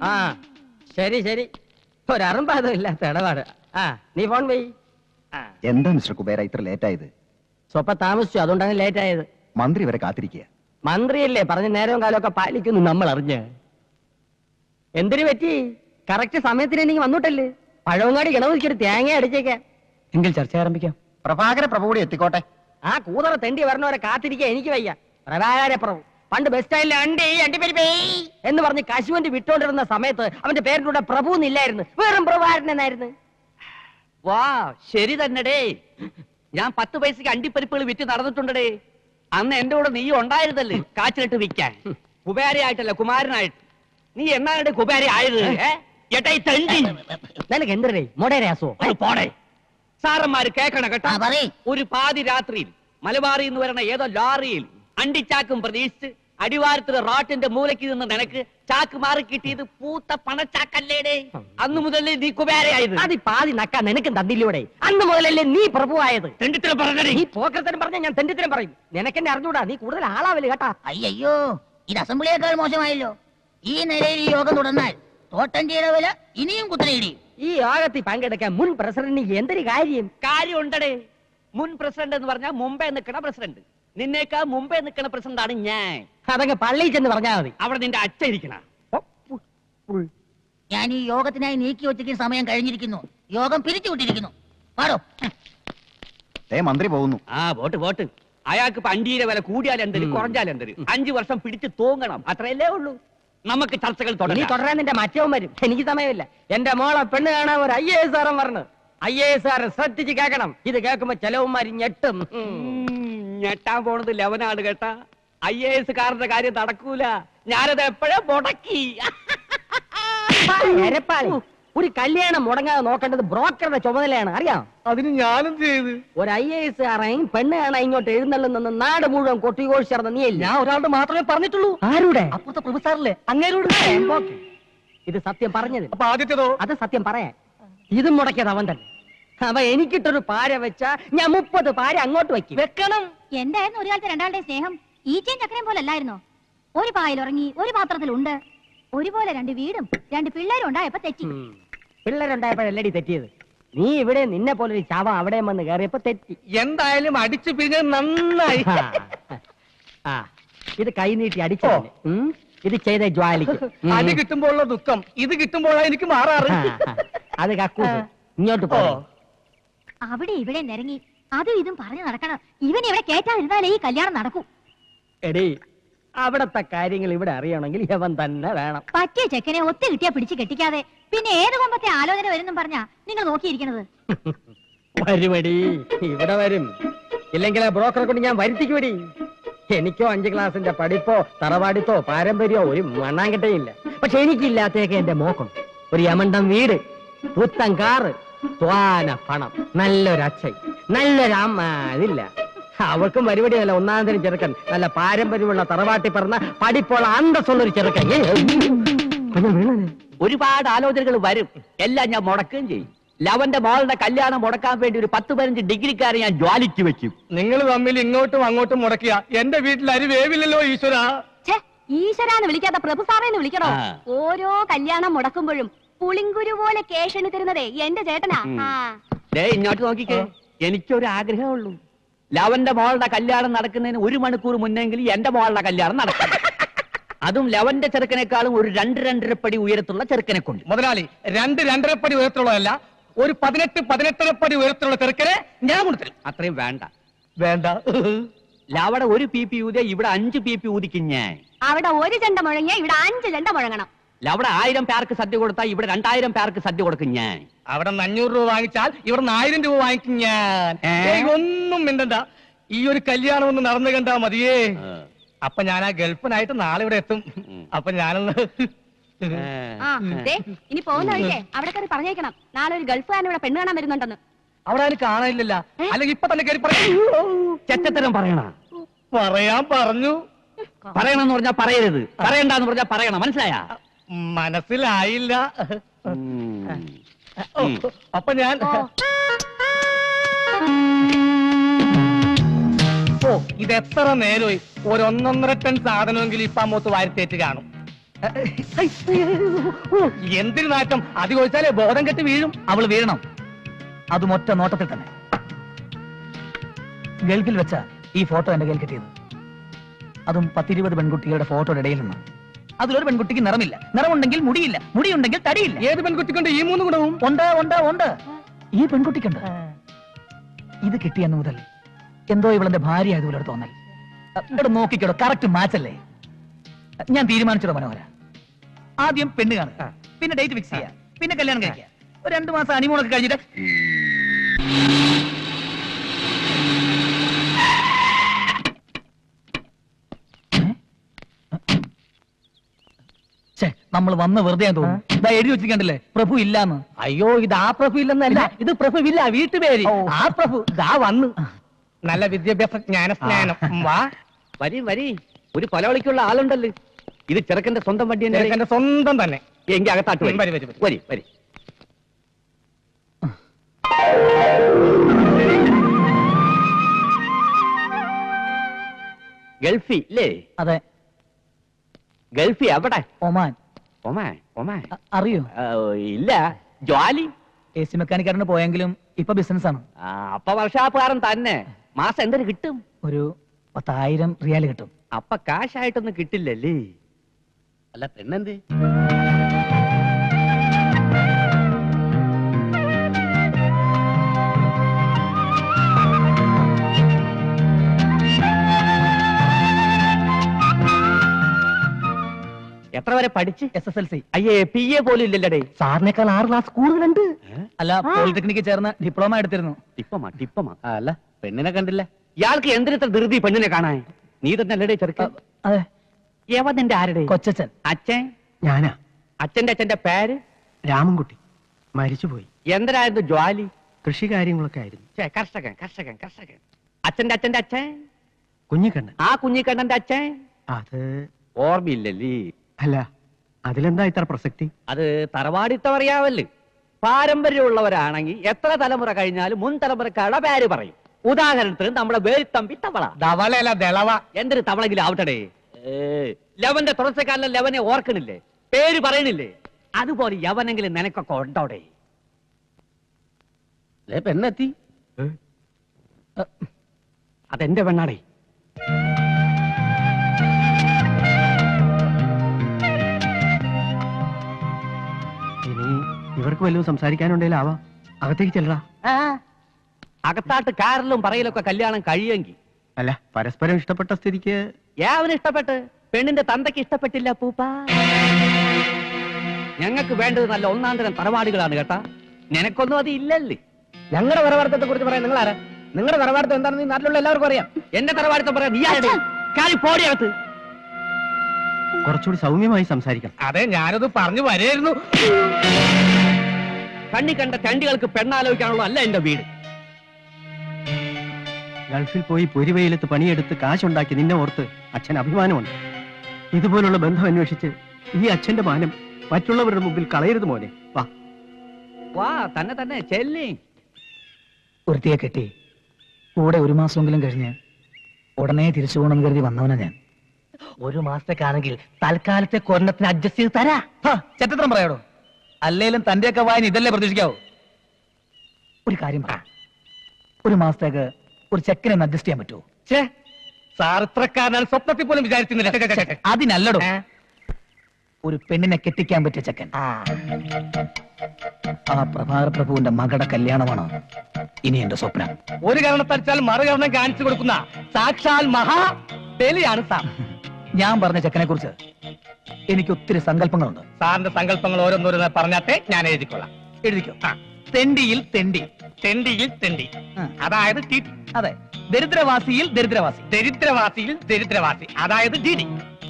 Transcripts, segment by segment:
ആ ശരി ശരി, ഒരറുമ്പാതം ഇല്ലാത്ത ഇടപാട്. ആ നീ ഫോൺ പോയി. എന്താ മിസ്റ്റർ കുബേര ഇത്ര ലേറ്റ് ആയത്? സ്വപ്പം താമസിച്ചു, അതുകൊണ്ടാണ് ലേറ്റ് ആയത്. മന്ത്രി വരെ കാത്തിരിക്കുക. മന്ത്രിയല്ലേ പറഞ്ഞ നേരവും കാലമൊക്കെ പാലിക്കുന്നു നമ്മൾ അറിഞ്ഞ്. എന്തിനു പറ്റി? കറക്റ്റ് സമയത്തിന് എനിക്ക് വന്നിട്ടല്ലേ. പഴവങ്ങാടി ഗണപതിക്കൊരു തേങ്ങ അടിച്ചേക്കാൻ. എങ്കിൽ ചർച്ച ആരംഭിക്കാം. പ്രഭാകര പ്രഭു കൂടി എത്തിക്കോട്ടെ. ആ കൂതറ തെണ്ടി വരണവരെ കാത്തിരിക്കാൻ എനിക്ക് വയ്യ. പ്രഭാകര പ്രഭു പണ്ട് ബസ് സ്റ്റാൻഡിൽ അണ്ടിപ്പരിപ്പേ എന്ന് പറഞ്ഞ് കശുവണ്ടി വിട്ടോണ്ടിരുന്ന സമയത്ത് അവന്റെ പേരിലൂടെ പ്രഭു എന്നില്ലായിരുന്നു, വെറും പ്രഭാകരൻ എന്നായിരുന്നു. വാ ശരി തന്നെടേ. ഞാൻ 10 പൈസക്ക് അണ്ടിപ്പരിപ്പുകൾ വിറ്റ് നടന്നിട്ടുണ്ടേ. അന്ന് എന്റെ കൂടെ നീ ഉണ്ടായിരുന്നല്ലേ കാച്ചിലിട്ട് വിൽക്കാൻ. കുബേരയായിട്ടല്ല കുമാരനായിട്ട്. നീ എന്നാണ് കുബേര ആയത്? നിനക്ക് എന്തരേ മൊടേരാസോ? പോടെ. സാറന്മാര് കേക്കണം കേട്ടോ. ഒരു പാതി രാത്രിയിൽ മലബാറിൽ നിന്ന് വരണ ഏതോ ലോറിയിൽ അണ്ടിച്ചാക്കും പ്രതീക്ഷിച്ച് അടിവാരത്തിലെ റോട്ടിന്റെ മൂലയ്ക്ക് നിന്ന് നിനക്ക് ചാക്ക് മാറി കിട്ടിയത് പൂത്ത പണച്ചാക്കല്ലേടേ. അന്ന് മുതലേ നീ കുബേരയായത്. അത് പാതി നക്കാൻ നിനക്കും തന്നില്ലൂടെ? അന്ന് മുതലല്ലേ നീ പ്രഭുവായത്. തെണ്ടിത്തരം പറഞ്ഞേ. നീ പോക്കരത്തരം പറഞ്ഞ ഞാൻ തെണ്ടിത്തരം പറയും. നിനക്കെന്നെ അറിഞ്ഞൂടാ, നീ കൂടുതൽ ആളാവല് കേട്ടാ. അയ്യോ, ഇത് അസംബ്ലിയേക്കാൾ മോശമായല്ലോ. ഈ നിലയിൽ ഈ യോഗം തുടർന്നാൽ തോട്ടണ്ടിയുടെ വില ഇനിയും കുത്തനെയിടി. ഈ യോഗത്തിൽ പങ്കെടുക്കാൻ മുൻ പ്രസിഡന്റിന് എന്തൊരു കാര്യം ഉണ്ടടേ. മുൻ പ്രസിഡന്റ് എന്ന് പറഞ്ഞാൽ മുമ്പേ നിൽക്കണ പ്രസിഡന്റ്. നിന്നേക്കാ മുമ്പേ നിൽക്കണ പ്രസിഡന്റ് ആണ് ഞാൻ. അതങ്ങ് പള്ളിയിൽ ചെന്ന് പറഞ്ഞാൽ മതി. അവിടെ നിന്റെ അച്ഛൻ ഇരിക്കണ. ഞാൻ ഈ യോഗത്തിനായി നീക്കി വെച്ചിരിക്കുന്ന സമയം കഴിഞ്ഞിരിക്കുന്നു. യോഗം പിരിച്ചുവിട്ടിരിക്കുന്നു. പാടോ. മന്ത്രി പോകുന്നു. ആ വോട്ട്. അയാൾക്ക് അണ്ടിയുടെ വില കൂടിയാലെന്തരും കുറഞ്ഞാലെന്തരും 5 വർഷം പിടിച്ച് തൂങ്ങണം. അത്രയല്ലേ ഉള്ളൂ. നമുക്ക് ചർച്ചകൾ തുടരാൻ നിന്റെ മറ്റവും വരും. എനിക്ക് സമയമില്ല. എന്റെ മോളെ പെണ്ണ് കാണാൻ ഒരു IAS പറഞ്ഞു. IAS ശ്രദ്ധിച്ച് കേൾക്കണം. ഇത് കേൾക്കുമ്പോ ചെലവുമാരി ഞെട്ടും. ഞെട്ടാൻ പോണത് ലെവനാണ് കേട്ടാ. IAS കാരന്റെ കാര്യം നടക്കൂല. ഞാനത് എപ്പോഴേ മുടക്കി. ഒരു കല്യാണം മുടങ്ങാതെ നോക്കേണ്ടത് ബ്രോക്കറുടെ ചുമതലയാണ്, അറിയാം. അതിന് ഞാനും ചെയ്ത് ഒരു IAS കാരൻ പെണ്ണ് കാണാൻ ഇങ്ങോട്ട് എഴുന്നള്ളുന്ന നാട് മുഴുവൻ കൊട്ടിഘോഷിച്ചിരുന്ന നീയല്ല. ഞാൻ ഒരാളുടെ മാത്രമേ പറഞ്ഞിട്ടുള്ളൂ. ആരുടെ? അപ്പുറത്തെ പ്രൊഫസറിലെ അങ്ങേരോട്. ഇത് സത്യം പറഞ്ഞത്. അപ്പൊ ആദ്യത്തേതോ? അത് സത്യം പറയാൻ. ഇതും മുടക്കിയത് അവൻ തന്നെ. അവ എനിക്കിട്ടൊരു പാര വെച്ചാ ഞാൻ 30 പാര അങ്ങോട്ട് വെക്കണം. എന്തായിരുന്നു ഒരു കാലത്ത് രണ്ടാളുടെ സ്നേഹം? ഈച്ചയും ചക്കരയും പോലെ അല്ലായിരുന്നോ? ഒരു പായൽ ഉറങ്ങി, ഒരു പാത്രത്തിലുണ്ട്. ഒരുപോലെ 2 വീടും 2 പിള്ളേരും ഉണ്ടായപ്പോ തെറ്റി. പിള്ളേരുണ്ടായപ്പോഴല്ലടി തെറ്റിയത്. നീ ഇവിടെ നിന്നെ പോലൊരു ചാവ അവിടെ വന്ന് കയറിയപ്പോ തെറ്റി. എന്തായാലും അടിച്ചു പിരിഞ്ഞത് നന്നായി. ഇത് കൈ നീട്ടി അടിച്ചോ? ഇത് ചെയ്ത ജ്വാലിക്ക് അടി കിട്ടുമ്പോഴുള്ള ദുഃഖം ഇത് കിട്ടുമ്പോഴാണ് എനിക്ക് മാറാറ്. അത് കക്കൂസ്. ഇങ്ങോട്ട് പോ. അവിടെ ഇവിടെ നിരങ്ങി അതും ഇതും പറഞ്ഞു നടക്കണം. ഇവൻ ഇവിടെ കേറ്റാതിരുന്നാലേ ഈ കല്യാണം നടക്കൂ. എടീ, അവിടത്തെ കാര്യങ്ങൾ ഇവിടെ അറിയണമെങ്കിൽ ഇവൻ തന്നെ വേണം. പറ്റിയ ചെക്കനെ ഒത്തു കിട്ടിയാ പിടിച്ച് കെട്ടിക്കാതെ പിന്നെ ഏത് കൊമ്പത്തെ ആലോചന വരും പറഞ്ഞാ നിങ്ങൾ നോക്കിയിരിക്കണത്. വരുമടി, ഇവിടെ വരും. ഇല്ലെങ്കിൽ ആ ബ്രോക്കറെ കൊണ്ട് ഞാൻ വരുത്തിക്കുവടി. എനിക്കോ 5 ക്ലാസിന്റെ പഠിപ്പോ തറവാടിത്തോ പാരമ്പര്യമോ ഒരു മണ്ണാങ്കട്ടയില്ല. പക്ഷെ എനിക്കില്ലാത്തേക്ക് എന്റെ മോക്കം. ഒരു യമണ്ടം വീട്, പുത്തൻ കാറ്, ത്വാന പണം, നല്ലൊരച്ഛൻ, നല്ലൊരമ്മ. അതില്ല. അവൾക്കും പരിപാടിയല്ല. 1-ാം തരം ചെറുക്കൻ, നല്ല പാരമ്പര്യമുള്ള തറവാട്ടി പറഞ്ഞ പഠിപ്പുള്ള അന്തസ്സുള്ളൊരു ചെറുക്കൻ. ഒരുപാട് ആലോചനകൾ വരും. എല്ലാം ഞാൻ മുടക്കുകയും ചെയ്യും. ലവന്റെ മോളുടെ കല്യാണം മുടക്കാൻ വേണ്ടി ഒരു 10-15 ഡിഗ്രിക്കാരെ ഞാൻ ജ്വാലിക്ക് വെക്കും. നിങ്ങൾ തമ്മിൽ ഇങ്ങോട്ടും അങ്ങോട്ടും മുടക്കിയ എന്റെ വീട്ടിൽ അരി വേവില്ലല്ലോ ഈശ്വര. ഈശ്വരാന്ന് വിളിക്കാത്ത പ്രഭു സാറേന്ന് വിളിക്കണോ? ഓരോ കല്യാണം മുടക്കുമ്പോഴും പുളിങ്കുരു പോലെ കേഷന് തരുന്നതേ എന്റെ ചേട്ടനാ. ഇങ്ങോട്ട് നോക്കിക്കേ. എനിക്കൊരു ആഗ്രഹമുള്ളൂ. ലവന്റെ മോളുടെ കല്യാണം നടക്കുന്നതിന് 1 മണിക്കൂർ മുന്നെങ്കിലും എന്റെ മോളുടെ കല്യാണം നടക്കണം. അതും ലവന്റെ ചെറുക്കനേക്കാളും ഒരു 2-2.5 പടി ഉയരത്തുള്ള ചെറുക്കനെ കൊണ്ട്. മുതലാളി, 2-2.5 പടി ഉയരത്തുള്ളതല്ല, ഒരു 18-18.5 പടി ഉയരത്തുള്ള ചെറുക്കനെ ഞാൻ കൊടുത്തരും. അത്രയും വേണ്ട. വേണ്ട. ലവടെ 1 PP ഊതിയ ഇവിടെ 5 PP ഊതിക്കും ഞാൻ. അവിടെ 1 ചെണ്ട മുഴങ്ങിയ ഇവിടെ 5 ചെണ്ട മുഴങ്ങണം. ലവടെ 1000 പേർക്ക് സദ്യ കൊടുത്താൽ ഇവിടെ 2000 പേർക്ക് സദ്യ കൊടുക്കും ഞാൻ. അവിടെ 500 രൂപ വാങ്ങിച്ചാൽ ഇവിടെ 1000 രൂപ വാങ്ങിക്കും ഞാൻ. ഒന്നും മിണ്ടണ്ട. ഈ ഒരു കല്യാണം ഒന്ന് നടന്നു കണ്ടാ മതിയേ. അപ്പൊ ഞാൻ ആ ഗൾഫിനായിട്ട് നാളെ ഇവിടെ എത്തും. അപ്പൊ ഞാനൊന്ന് ഇനി പോകുന്ന വഴിക്കേ അവിടെ കയറി പറഞ്ഞേക്കണം, നാളെ ഒരു ഗൾഫുകാരൻ ഇവിടെ പെണ്ണ് കാണാൻ വരുന്നുണ്ടെന്ന്. അവിടെ അതിന് കാണാനില്ല. അല്ലെങ്കിൽ ഇപ്പൊ തന്നെ കയറി പറയാം. ചെറ്റത്തരം പറയണ. പറയാൻ പറഞ്ഞു. പറയണമെന്ന് പറഞ്ഞാ പറയരുത്, പറയണ്ടെന്ന് പറഞ്ഞാ പറയണം. മനസ്സിലായ? മനസ്സിലായില്ല. അപ്പൊ ഞാൻ ഓ ഇത് എത്ര നേരമായി ഒരു 1.5 ടൺ സാധനമെങ്കിലും ഇപ്പൊ അമ്മൂത്ത് വാരിത്തേറ്റ് കാണും. എന്തിനു നാറ്റം അത് ചോദിച്ചാലേ ബോധം കെട്ട് വീഴും. അവള് വീഴണം, അതും ഒറ്റ നോട്ടത്തിൽ തന്നെ. ഗൾഫിൽ വെച്ച ഈ ഫോട്ടോ എന്റെ കയ്യിൽ കിട്ടിയത്, അതും 10-20 പെൺകുട്ടികളുടെ ഫോട്ടോയുടെ ഇടയിൽ നിന്ന്. അതിലൊരു പെൺകുട്ടിക്ക് നിറമില്ല, നിറമുണ്ടെങ്കിൽ മുടിയില്ല, മുടിയുണ്ടെങ്കിൽ തടിയില്ല. ഏത് പെൺകുട്ടിക്കൊണ്ട് ഈ 3 ഗുണവും? ഉണ്ട് ഉണ്ട് ഉണ്ട്, ഈ പെൺകുട്ടിക്കുണ്ട്. ഇത് കിട്ടിയെന്ന് മുതൽ എന്തോ ഇവളെന്റെ ഭാര്യ ആയതുപോലെ ഒരു തോന്നൽ. ഇവിടെ നോക്കിക്കോടോ, കറക്റ്റ് മാച്ചല്ലേ? ഞാൻ തീരുമാനിച്ചോ മനോഹര, ആദ്യം പെണ്ണ് കാണുക, പിന്നെ ഡേറ്റ് ഫിക്സ് ചെയ്യുക, പിന്നെ കല്യാണം കഴിക്കുക. ഒരു 2 മാസം ഹണിമൂണൊക്കെ കഴിഞ്ഞിട്ട് നമ്മൾ വന്ന് വെറുതെ തോന്നുന്നു. ഇതാ എഴുതി വെച്ചിട്ടുണ്ടല്ലേ, പ്രഭു ഇല്ലാന്ന്. അയ്യോ ഇത് ആ പ്രഭു ഇല്ലെന്നല്ല, ഇത് പ്രഭുവില്ല, വീട്ടുപേര്. ആ പ്രഭു ദാ വന്ന്. നല്ല വിദ്യാഭ്യാസ ജ്ഞാനസ്നാനം. വാ വരി വരി, ഒരു കൊലവിളിക്കുള്ള ആളുണ്ടല്ലോ. ഇത് ചെറുക്കന്റെ സ്വന്തം വണ്ടി തന്നെ. എന്റെ സ്വന്തം തന്നെ. എങ്കിൽ അകത്താട്ട് വരി വരി, വരി, വരി. വരി വരി. ഗൾഫി അല്ലേ? അതെ. ഗൾഫി എവിടെ? ഒമാൻ. ഒമാൻ? ഒമാൻ അറിയോ? ഇല്ല. ജ്വാലി AC മെക്കാനിക്കാരന് പോയെങ്കിലും ഇപ്പൊ ബിസിനസ് ആണ്. അപ്പൊ വർഷാപ്പുകാരൻ തന്നെ. മാസം എന്തൊരു കിട്ടും? ഒരു 10,000 റിയാൽ കിട്ടും. അപ്പൊ കാശായിട്ടൊന്നും കിട്ടില്ലല്ലേ? അല്ല പെണ്ണെന്ത്? എത്ര വരെ പഠിച്ച്? SSLC. അയ്യേ PA പോലും ഇല്ലല്ലേ? സാറിനേക്കാൾ 6 ക്ലാസ് കൂടുതലുണ്ട്. അല്ല, പോളിടെക്നിക്ക് ചേർന്ന് ഡിപ്ലോമ എടുത്തിരുന്നു. ടിപ്പമാ ടിപ്പമാ. അല്ല പെണ്ണിനെ കണ്ടില്ല. ഇയാൾക്ക് എന്തിനത്ര ധൃതി പെണ്ണിനെ കാണാൻ? നീ തന്നെ അല്ലേ ചെറുക്കൻ? അതെ. യവൻ നിന്റെ ആരുടെ? കൊച്ചച്ഛൻ. അച്ഛൻ? ഞാനാ. അച്ഛന്റെ പേര്? രാമൻകുട്ടി. മരിച്ചുപോയി. എന്തരായിരുന്നു ജ്വാലി? കൃഷി കാര്യങ്ങളൊക്കെ ആയിരുന്നു. കർഷകൻ കർഷകൻ കർഷകൻ. അച്ഛന്റെ അച്ഛൻ? കുഞ്ഞിക്കണ്ണൻ. ആ കുഞ്ഞിക്കണ്ണന്റെ അച്ഛൻ? അത് ഓർമ്മയില്ലല്ലേ? അല്ല, അതിലെന്താ ഇത്ര പ്രസക്തി? അത് തറവാടിത്തം അറിയാവല്ലേ? പാരമ്പര്യമുള്ളവരാണെങ്കിൽ എത്ര തലമുറ കഴിഞ്ഞാലും മുൻ തലമുറക്കാരുടെ പേര് പറയും. ഉദാഹരണത്തിന് നമ്മുടെ വേലിത്തമ്പി തവള. ധവളയല്ല ദളവ. എന്തൊരു തവളെങ്കിലും ആവട്ടെ. ലവന്റെ തുടർച്ചക്കാരനെ ലവനെ ഓർക്കണില്ലേ? പേര് പറയണില്ലേ? അതുപോലെ യവനെങ്കിലും നിനക്കൊക്കെ ഉണ്ടോടെ? പെണ്ണെത്തി. അതെന്റെ പെണ്ണാടേ. ഇനി ഇവർക്ക് വല്ലതും സംസാരിക്കാനുണ്ടെങ്കിലാവാ. അകത്തേക്ക് ചെല്ലടാ. അകത്താട്ട് കാറിലും പറയലൊക്കെ കല്യാണം കഴിയെങ്കിൽ. അല്ല, പരസ്പരം ഇഷ്ടപ്പെട്ട സ്ഥിതിക്ക് യാവന് ഇഷ്ടപ്പെട്ട്, പെണ്ണിന്റെ തന്തയ്ക്ക് ഇഷ്ടപ്പെട്ടില്ല പൂപ്പ. ഞങ്ങൾക്ക് വേണ്ടത് നല്ല ഒന്നാന്തരം തറവാടുകളാണ് കേട്ടാ. നിനക്കൊന്നും അത് ഇല്ലല്ലേ? ഞങ്ങളുടെ തറവാടത്തെ കുറിച്ച് പറയാൻ നിങ്ങൾ ആരാ? നിങ്ങളുടെ തറവാടത്തെ എന്താണെന്ന് ഈ നാട്ടിലുള്ള എല്ലാവർക്കും അറിയാം. എന്റെ തറവാടത്തെ പറയാം. നീ ആരുടെ? കാലി പോടിയകത്ത്. കുറച്ചുകൂടി സൗമ്യമായി സംസാരിക്കണം. അതെ, ഞാനത് പറഞ്ഞു വരായിരുന്നു. കണ്ണി കണ്ട ചണ്ടികൾക്ക് പെണ്ണാലോചിക്കാനുള്ള അല്ല എന്റെ വീട്. ഗൾഫിൽ പോയി പൊരിവെയിലത്ത് പണിയെടുത്ത് കാശുണ്ടാക്കി നിന്നെ ഓർത്ത് അച്ഛൻ അഭിമാനമുണ്ട്. ഇതുപോലുള്ള ബന്ധം അന്വേഷിച്ച് ഈ അച്ഛന്റെ മാനം മറ്റുള്ളവരുടെ മുമ്പിൽ കളയരുത് മോനെ. വാ വാ, തന്നെ തന്നെ ചെല്ലി. ഒരുത്തിയെ കെട്ടി കൂടെ 1 മാസമെങ്കിലും കഴിഞ്ഞ് ഉടനെ തിരിച്ചു പോകണമെന്ന് കരുതി വന്നവനാ ഞാൻ. 1 മാസത്തേക്കാണെങ്കിൽ തൽക്കാലത്തെ കൊരണത്തിന് അഡ്ജസ്റ്റ് ചെയ്ത് തരാ. ചെറ്റത്രം പറയാടോ. അല്ലേലും തന്റെയൊക്കെ വായന ഇതല്ലേ പ്രതീക്ഷിക്കാവൂ. ഒരു കാര്യം പറ, 1 മാസത്തേക്ക് ഒരു ചെക്കനെ അഡ്ജസ്റ്റ് ചെയ്യാൻ പറ്റുമോ? സാർ ഇത്രക്കാരനാണ് സ്വപ്നത്തിൽ പോലും വിചാരിക്കുന്നില്ല. അതിനല്ലടോ, ഒരു പെണ്ണിനെ കെട്ടിക്കാൻ പറ്റിയ ചെക്കൻ. ആ പ്രഭാര പ്രഭുവിന്റെ മകളുടെ കല്യാണമാണ് ഇനി എന്റെ സ്വപ്നം. ഒരു കാരണത്തടിച്ചാൽ മറുകരണം കാണിച്ചു കൊടുക്കുന്ന സാക്ഷാൽ മഹാ ബലിയാണ് സാർ. ഞാൻ പറഞ്ഞ ചെക്കനെ കുറിച്ച് എനിക്ക് ഒത്തിരി സങ്കല്പങ്ങളുണ്ട്. സാറിന്റെ സങ്കല്പങ്ങൾ ഓരോന്നോരോന്ന് പറഞ്ഞാട്ടെ, ഞാൻ എഴുതിക്കൊള്ളാം. എഴുതിക്കോ. തെണ്ടിയിൽ തെണ്ടി, തെണ്ടിയിൽ തെണ്ടി, ആ. അതായത് അതെ. ദരിദ്രവാസിയിൽ ദരിദ്രവാസി, ദരിദ്രവാസിയിൽ ദരിദ്രവാസി, അതായത് ഡിഡി.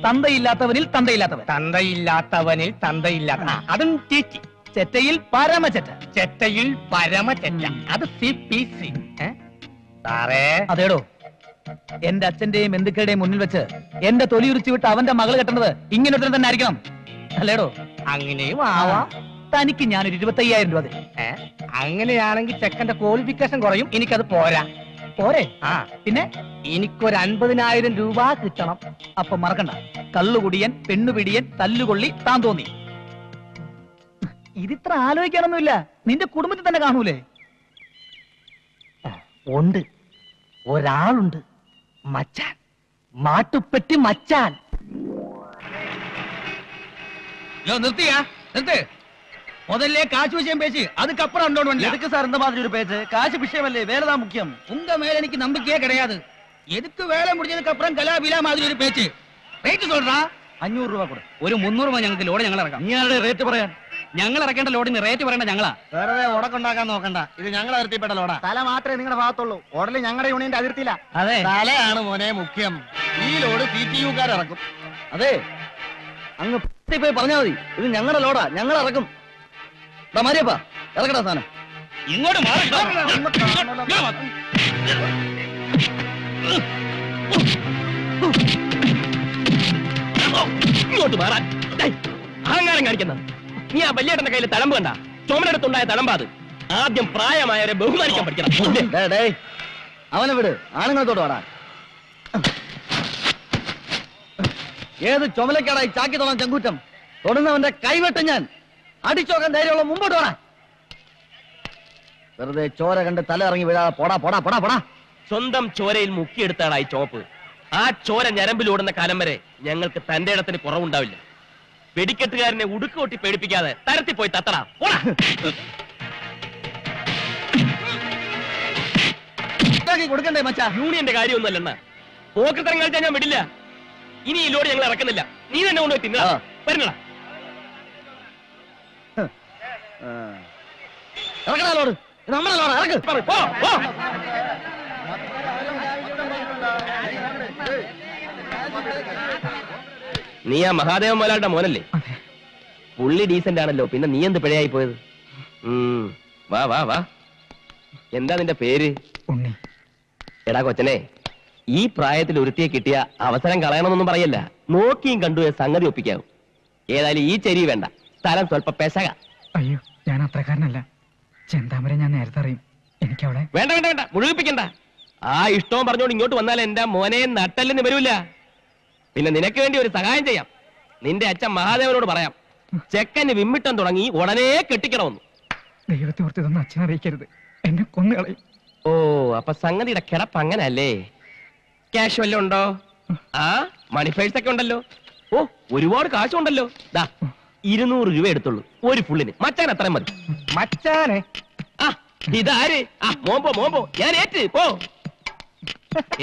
തന്തയില്ലാത്തവനിൽ തന്തയില്ലാത്തവൻ, തന്തയില്ലാത്തവനിൽ തന്തയില്ലാത്ത, അതും ചേച്ചി. ചെറ്റയിൽ പരമചെറ്റ, ചെറ്റയിൽ പരമചെറ്റ, അത് CPC. സാറേ, അതേടോ, എന്റെ അച്ഛന്റെയും ബന്ധുക്കളുടെയും മുന്നിൽ വെച്ച് എന്റെ തൊലി ഉരിച്ചു വിട്ട് അവന്റെ മകള് കെട്ടുന്നത് ഇങ്ങനെ ഒരുത്തൻ തന്നെ ആയിരിക്കണം, അല്ലേടോ? അങ്ങനെയും ആവാം. തനിക്ക് ഞാനൊരു 25,000 രൂപ തരും. അങ്ങനെയാണെങ്കിൽ ചെക്കന്റെ ക്വാളിഫിക്കേഷൻ കുറയും, എനിക്കത് പോരാ. പോരെ ആ പിന്നെ എനിക്കൊരു 50,000 രൂപ കിട്ടണം. അപ്പൊ മറക്കണ്ട, കള്ളുകുടിയൻ, പെണ്ണുപിടിയൻ, തല്ലുകൊള്ളി, താൻ തോന്നി. ഇതിത്ര ആലോചിക്കാനൊന്നുമില്ല, നിന്റെ കുടുംബത്തിൽ തന്നെ കാണൂലേ? ഉണ്ട്, ഒരാളുണ്ട്, മച്ചാൻ, മാട്ടുപ്പെട്ടി മച്ചാൻ. നിർത്തിയാ നിർത്ത്. முதல்ல காசு விஷயம் பேசி அதுக்கப்புறம் அண்டோன் எதுக்கு சார் இந்த மாதிரி ஒரு பேச்சு? காசு விஷயமல்லே, வேலைதான் முக்கியம். உங்க மேல எனக்கு நம்பிக்கையே கிடையாது. எதுக்கு வேலை முடிஞ்சதுக்கு அப்புறம் கலாபிலா மாதிரி ஒரு பேச்சு? റേറ്റ് சொல்றா. 500 രൂപ കൊടു. ഒരു 300 രൂപ ഞങ്ങൾക്ക് ലോഡ് ഞങ്ങൾ ഇറക്കാം. നീ ആരുടെ റേറ്റ് പറയാൻ? ഞങ്ങൾ ഇറക്കേണ്ട ലോഡിന് റേറ്റ് പറയണ്ട ഞങ്ങളാ. വെറുതെ ഉടക്കുണ്ടാക്കാൻ നോക്കണ്ട, ഇത് ഞങ്ങൾ അതിർത്തിപ്പെട്ട ലോടാ. തല മാത്രമേ നിങ്ങളുടെ ഭാഗത്തുള്ളൂ, ഓടല് ഞങ്ങളുടെ യൂണിയന്റെ അതിർത്തിയില്ല. അതെ, തലയാണ് മോനെ മുഖ്യം. ഈ ലോഡ് CTU-കാർ ഇറക്കും. അതെ, അങ്ങ് പോയി പറഞ്ഞാ മതി, ഇത് ഞങ്ങളുടെ ലോഡാ, ഞങ്ങൾ ഇറക്കും. മരിയപ്പാ, ഇറക്കടാ സാധനം. ഇങ്ങോട്ട് മാറി. ഇങ്ങോട്ട് മാറാൻ അഹങ്കാരം കാണിക്കുന്ന നീ ആ വല്യേട്ടന്റെ കയ്യിൽ തഴമ്പ് കണ്ട? ചുമലെടുത്തുണ്ടായ തഴമ്പാത്. ആദ്യം പ്രായമായവരെ ബഹുമാനിക്കാൻ പഠിക്കണം. അവനെ വിട്, ആണുങ്ങൾക്കോട്ട് വാടാ. ഏത് ചുമലക്കാടായി ചാക്കി തൊടാൻ ചങ്കൂറ്റം? തൊടുന്നവന്റെ കൈവെട്ട് ഞാൻ. അടിച്ചോക്കാൻ ധൈര്യമുള്ള മുമ്പോട്ട് വേണം. വെറുതെ ചോര കണ്ട് തല ഇറങ്ങി വീഴാതെ പോടാ പോടാ പോടാ പോടാ. സ്വന്തം ചോരയിൽ മുക്കിയെടുത്താളായി ചോപ്പ്. ആ ചോര ഞരമ്പിലോടുന്ന കാലം വരെ ഞങ്ങൾക്ക് തന്റെ ഇടത്തിന് കുറവുണ്ടാവില്ല. വെടിക്കെട്ടുകാരനെ ഉടുക്കൊട്ടി പേടിപ്പിക്കാതെ തരത്തി പോയി തത്തടാ. കൊടുക്കണ്ടേ മച്ചാ? യൂണിയന്റെ കാര്യമൊന്നുമല്ലെന്ന പോക്കത്തരം കളിച്ചാൽ ഞാൻ വിടില്ല. ഇനി ഈ ലോഡ് ഞങ്ങൾ ഇറക്കുന്നില്ല. നീ തന്നെ കൊണ്ടുപോയി തിന്നാ വരുന്നടാ. ഇറക്കടാ ലോഡ്, നമ്മളെ ലോഡ് ഇറക്ക്. നീ ആ മഹാദേവ മോലാളുടെ മോനല്ലേ? പുള്ളി ഡീസന്റ് ആണല്ലോ, പിന്നെ നീ എന്ത് പിഴയായി പോയത്? വാ വാ വാ. എന്താ നിന്റെ പേര്? ഉണ്ണി. എടാ കൊച്ചനെ, ഈ പ്രായത്തിൽ ഒരുത്തിയെ കിട്ടിയ അവസരം കളയണമെന്നൊന്നും പറയല്ല. നോക്കിയും കണ്ടു സംഗതി ഒപ്പിക്കാവും. ഏതായാലും ഈ ചെരി വേണ്ട, സ്ഥലം സ്വല്പ പെശക. അയ്യോ, ഞാൻ അത്രക്കാരനല്ല. ചെന്താമര ഞാൻ നേരത്തെ അറിയും. എനിക്കവിടെ വേണ്ട വേണ്ട വേണ്ട, മുഴുകിപ്പിക്കണ്ട. ആ ഇഷ്ടവും പറഞ്ഞോണ്ട് ഇങ്ങോട്ട് വന്നാൽ എന്റെ മോനെ നട്ടല്ലെന്ന് വരൂല. പിന്നെ നിനക്ക് വേണ്ടി ഒരു സഹായം ചെയ്യാം. നിന്റെ അച്ഛൻ മഹാദേവനോട് പറയാം, ചെക്കന് വിമ്മിട്ടം തുടങ്ങി ഉടനെ കെട്ടിക്കണമെന്ന്. ദൈവത്തെ ഓർത്ത് ഇതൊന്നും അച്ഛനെ അറിയിക്കരുത്, എന്നെ കൊന്നുകളയും. ഓ, അപ്പൊ സംഗതിയുടെ കിടപ്പ് അങ്ങനല്ലേ? ക്യാഷ് വല്ലതും ഉണ്ടോ? ആ, മണി പേഴ്സ് ഒക്കെ ഉണ്ടല്ലോ. ഓ, ഒരുപാട് കാശുണ്ടല്ലോ. ദാ 200 രൂപ എടുത്തുള്ളൂ ഒരു ഫുള്ളിന്. മച്ചാൻ അത്രയും മതി. മച്ചാനെ, ആ ഇതാര്? ആ മോമ്പോ മോമ്പോ, ഞാൻ ഏറ്റ് പോ.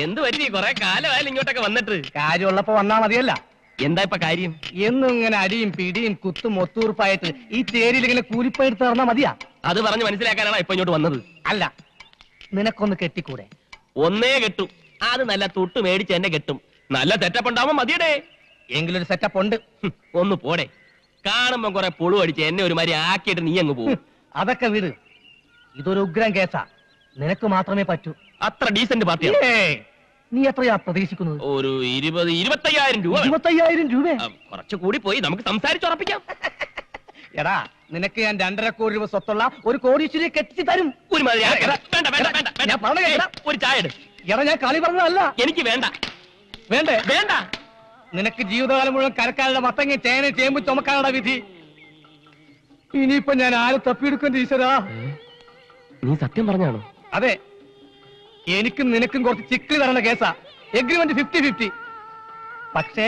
എന്ത് പറ്റി? കൊറേ കാലമായാലും ഇങ്ങോട്ടൊക്കെ വന്നിട്ട്. കാര്യമുള്ളപ്പോ വന്നാ മതിയല്ല. എന്താ ഇപ്പൊ കാര്യം? എന്നും ഇങ്ങനെ അടിയും പിടിയും കുത്തും ഒത്തൂർപ്പായിട്ട് ഈ ചേരിയിൽ ഇങ്ങനെ കൂലിപ്പയെടുത്ത് നടന്നാ മതിയാ? അത് പറഞ്ഞ് മനസ്സിലാക്കാനാണ് ഇപ്പൊ ഇങ്ങോട്ട് വന്നത്. അല്ല, നിനക്കൊന്ന് കെട്ടിക്കൂടെ? ഒന്നേ കെട്ടു, അത് നല്ല തൊട്ട് മേടിച്ച് എന്നെ കെട്ടും. നല്ല സെറ്റപ്പ് ഉണ്ടാവുമ്പോ മതിയടേ. എങ്കിലൊരു സെറ്റപ്പ് ഉണ്ട്. ഒന്ന് പോടെ. കാണുമ്പോ കുറെ പുളു അടിച്ച് എന്നെ ഒരുമാതിരി ആക്കിയിട്ട് നീ അങ്ങ് പോകും. അതൊക്കെ വിട്, ഇതൊരു ഉഗ്രം കേസാ. നിനക്ക് മാത്രമേ പറ്റൂ. അത്ര ഡീസന്റ് പാർട്ടിയാണ്. നീ എത്രയാ പ്രതീക്ഷിക്കുന്നത്? ഒരു 20-25,000 രൂപ. 25,000 രൂപ? കുറച്ചു കൂടി പോയി, നമുക്ക് സംസാരിച്ചുറപ്പിക്കാം. എടാ, നിനക്ക് ഞാൻ 2.5 കോടി രൂപ സ്വത്തുള്ള ഒരു കോടീശ്വരിയെ കെട്ടിച്ച് തരും. ഒരുമാതിരി വേണ്ട വേണ്ട വേണ്ട. ഞാൻ പറഞ്ഞ കേടാ. ഒരു ചായ എടു. എടാ, ഞാൻ കളി പറഞ്ഞതല്ല. എനിക്ക് വേണ്ട. വേണ്ടേ? വേണ്ട. നിനക്ക് ജീവിതകാലം മുഴുവൻ കരക്കാരുടെ മത്തങ്ങ ചേന ചേമ്പ് ചുമക്കാനുള്ള വിധി. ഇനിയിപ്പൊ ഞാൻ ആരെ തപ്പിയെടുക്കേണ്ട ഈശ്വരാ? നീ സത്യം പറഞ്ഞാണോ? അതെ, എനിക്കും നിനക്കും കുറച്ച് ചിക്കിളി തരണ കേസാ. എഗ്രിമെന്റ് 50-50. പക്ഷേ